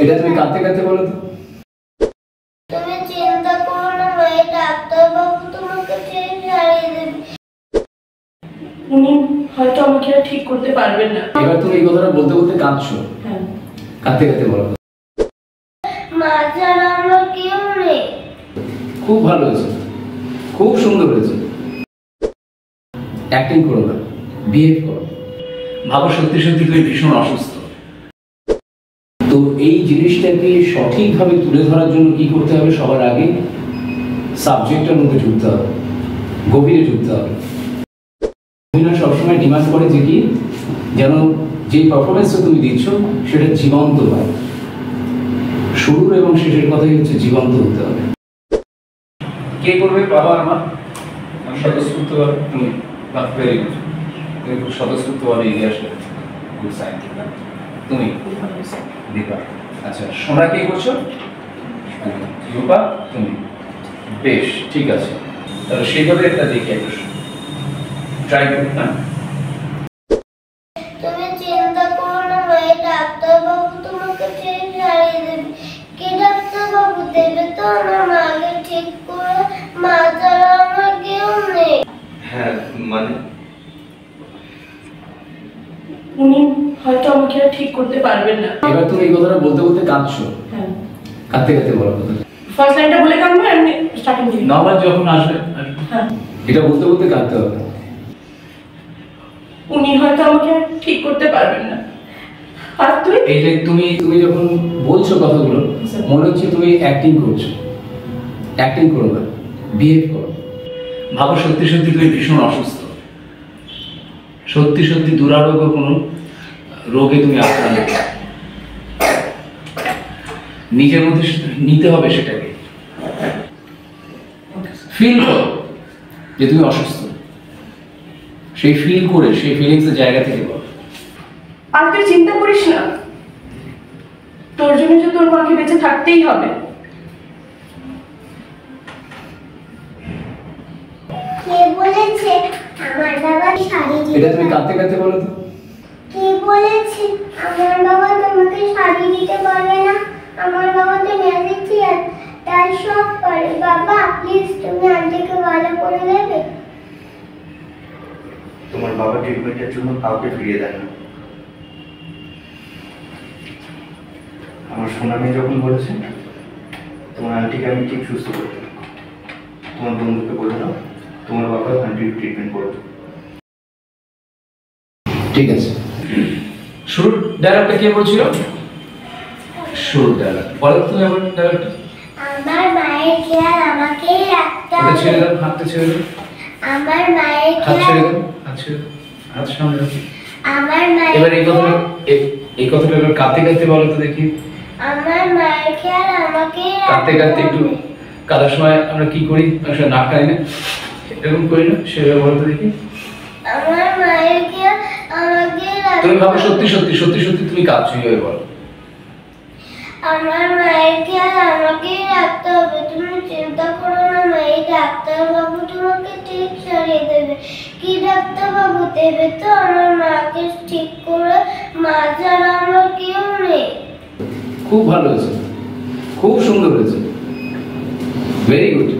এটা তুমি কাঁদতে কাঁদতে বলো তো। তুমি চিন্তা করো না ভাই, ডাক্তার বাবু তোমাকে ঠিক সারিয়ে দেবে। উনি হয়তো আমাকে আর ঠিক করতে পারবেন না। এবার তুমি এই কথাটা বলতে বলতে কাঁদছো। হ্যাঁ, কাঁদতে কাঁদতে বলো। মা ছাড়া আমার কেউ নেই। খুব ভালো হয়েছে, খুব সুন্দর হয়েছে। অ্যাক্টিং করো না, বিহেভ করো। ভাবো সত্যি সত্যি তুমি ভীষণ অসুস্থ। তো এই জিনিসটাকে সঠিকভাবে তুলে ধরার জন্য কি করতে হবে? সবার আগে সাবজেক্টের মধ্যে ঢুকতে হবে, গভীরে ঢুকতে হবে। অভিনয় সবসময় ডিমান্ড করে যে কি, যেন যে পারফরমেন্সটা তুমি দিচ্ছ সেটা জীবন্ত হয়। শুরুর এবং শেষের কথাই হচ্ছে জীবন্ত হতে হবে। কে করবে? বাবা আমার স্বতঃস্ফূর্তভাবে। তুমি ভেরি গুড, তুমি খুব স্বতঃস্ফূর্তভাবে এগিয়ে আসলে। Good sign. তুমি দীপা। আচ্ছা, সোনা কে করছো? রূপা তুমি। বেশ, ঠিক আছে। তাহলে সেইভাবে একটা দেখি একটু ট্রাই করি। না তুমি চিন্তা করো না ভাই, ডাক্তার বাবু তোমাকে ঠিক সারিয়ে দেবে। কি ডাক্তার বাবু দেবে তো আমার মাকে ঠিক করে? মা ছাড়া আমার কেউ নেই। হ্যাঁ মানে উনি হয়তো আমাকে আর ঠিক করতে পারবেন না। এবার তুমি এই কথাটা বলতে বলতে কাঁদছো। হ্যাঁ, কাঁদতে কাঁদতে বলো কথা। ফার্স্ট লাইনটা বলে কাঁদবো, এমনি স্টার্টিং থেকে। নরমাল যখন আসবে হ্যাঁ, এটা বলতে বলতে কাঁদতে হবে। উনি হয়তো আমাকে আর ঠিক করতে পারবেন না। আর তুই? এই যে তুমি তুমি যখন বলছো কথাগুলো, মনে হচ্ছে তুমি অ্যাক্টিং করছো। অ্যাক্টিং করো না, বিহেভ করো। ভাবো সত্যি সত্যি তুমি ভীষণ অসুস্থ। সত্যি সত্যি দুরারোগ্য কোনো রোগে তুমি আক্রান্ত। নিজের মধ্যে নিতে হবে সেটাকে। ফিল করো যে তুমি অসুস্থ। সেই ফিল করে সেই ফিলিংসের জায়গা থেকে বলো। আর তুই চিন্তা করিস না, তোর জন্য যে তোর মাকে বেঁচে থাকতেই হবে। কে বলেছে আমার বাবা শাড়ি দিতে? এটা তুমি কাঁদতে কাঁদতে বলো তো। কে বলেছে আমার বাবা তোমাকে শাড়ি দিতে পারবে না? আমার বাবা তো ম্যাজিশিয়ান, তাই সব পারে। বাবা প্লিজ তুমি আন্টিকে ভালো করে দেবে। তোমার বাবা ট্রিটমেন্টের জন্য কাউকে ফিরিয়ে দেন না। আমার সোনা মেয়ে যখন বলেছে তোমার আন্টিকে আমি ঠিক সুস্থ করতে, তোমার বন্ধুকে বলে দাও তোমার বাবা আন্টির ট্রিটমেন্ট করবে। ঠিক আছে। শুরুর ডায়লগটা কে বলছিল? শুরুর ডায়লগ বলো তুমি আমার ডায়লগটা। আমার মায়ের খেয়াল আমাকেই রাখতে এটা ছেড়ে হবে। দাও, হাতটা ছেড়ে দাও। আমার মায়ের হাত খেয়াল ছেড়ে দাও, হাত ছেড়ে দাও, হাত সামনে রাখো। আমার মায়ের এবার এই কথাটা এই কথাটা এবার কাঁদতে কাঁদতে বলো তো দেখি। আমার মায়ের খেয়াল আমাকেই কাঁদতে কাঁদতে একটু কাঁদার সময় আমরা কি করি? আসলে নাক টানি না, এরকম করি না? সেভাবে বলো তো দেখি। আমার মায়ের খেয়াল আমাকেই তুমি ভাবো রাখতে সত্যি সত্যি সত্যি সত্যি তুমি কাঁদছো, এইভাবে বলো। আমার মায়ের খেয়াল আমাকেই রাখতে হবে। তুমি চিন্তা করো না ভাই, ডাক্তার বাবু তোমাকে ঠিক সারিয়ে দেবে। কি ডাক্তার বাবু দেবে তো আমার মাকে ঠিক করে? মা ছাড়া আমার কেউ নেই। খুব ভালো হয়েছে, খুব সুন্দর হয়েছে। Very good.